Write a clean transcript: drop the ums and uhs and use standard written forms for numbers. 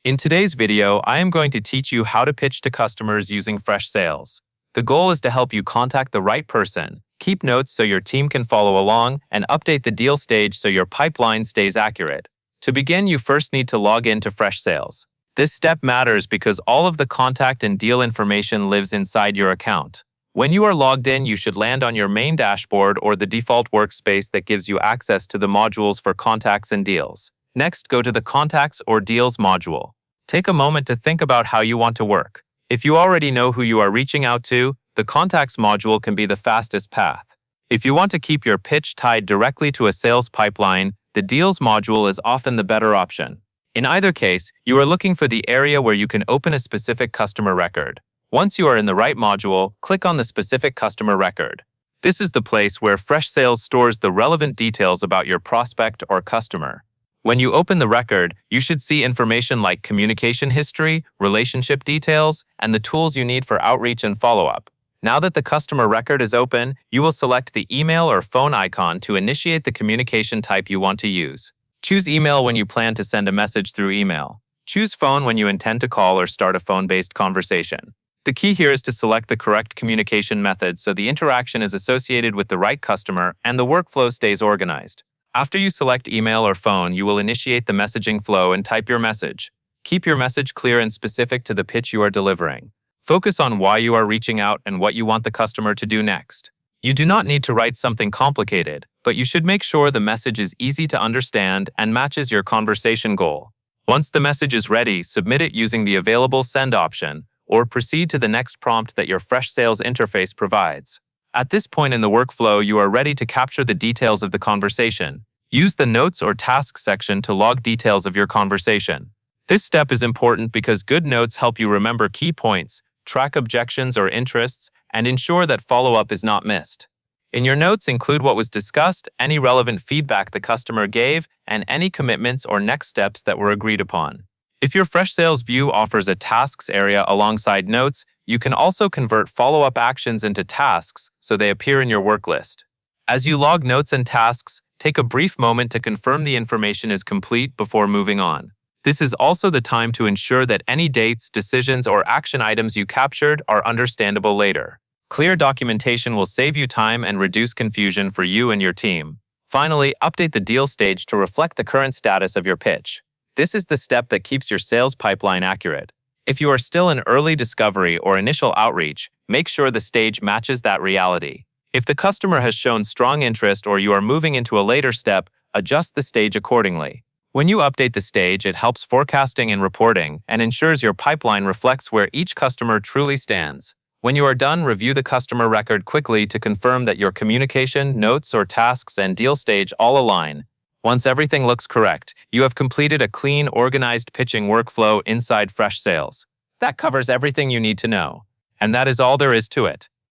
In today's video, I am going to teach you how to pitch to customers using Freshsales. The goal is to help you contact the right person, keep notes so your team can follow along, and update the deal stage so your pipeline stays accurate. To begin, you first need to log in to Freshsales. This step matters because all of the contact and deal information lives inside your account. When you are logged in, you should land on your main dashboard or the default workspace that gives you access to the modules for contacts and deals. Next, go to the Contacts or Deals module. Take a moment to think about how you want to work. If you already know who you are reaching out to, the Contacts module can be the fastest path. If you want to keep your pitch tied directly to a sales pipeline, the Deals module is often the better option. In either case, you are looking for the area where you can open a specific customer record. Once you are in the right module, click on the specific customer record. This is the place where Freshsales stores the relevant details about your prospect or customer. When you open the record, you should see information like communication history, relationship details, and the tools you need for outreach and follow-up. Now that the customer record is open, you will select the email or phone icon to initiate the communication type you want to use. Choose email when you plan to send a message through email. Choose phone when you intend to call or start a phone-based conversation. The key here is to select the correct communication method so the interaction is associated with the right customer and the workflow stays organized. After you select email or phone, you will initiate the messaging flow and type your message. Keep your message clear and specific to the pitch you are delivering. Focus on why you are reaching out and what you want the customer to do next. You do not need to write something complicated, but you should make sure the message is easy to understand and matches your conversation goal. Once the message is ready, submit it using the available send option, or proceed to the next prompt that your Freshsales interface provides. At this point in the workflow, you are ready to capture the details of the conversation. Use the Notes or Tasks section to log details of your conversation. This step is important because good notes help you remember key points, track objections or interests, and ensure that follow-up is not missed. In your notes, include what was discussed, any relevant feedback the customer gave, and any commitments or next steps that were agreed upon. If your Freshsales view offers a tasks area alongside notes, you can also convert follow-up actions into tasks so they appear in your work list. As you log notes and tasks, take a brief moment to confirm the information is complete before moving on. This is also the time to ensure that any dates, decisions, or action items you captured are understandable later. Clear documentation will save you time and reduce confusion for you and your team. Finally, update the deal stage to reflect the current status of your pitch. This is the step that keeps your sales pipeline accurate. If you are still in early discovery or initial outreach, make sure the stage matches that reality. If the customer has shown strong interest or you are moving into a later step, adjust the stage accordingly. When you update the stage, it helps forecasting and reporting and ensures your pipeline reflects where each customer truly stands. When you are done, review the customer record quickly to confirm that your communication, notes, or tasks and deal stage all align. Once everything looks correct, you have completed a clean, organized pitching workflow inside Freshsales. That covers everything you need to know. And that is all there is to it.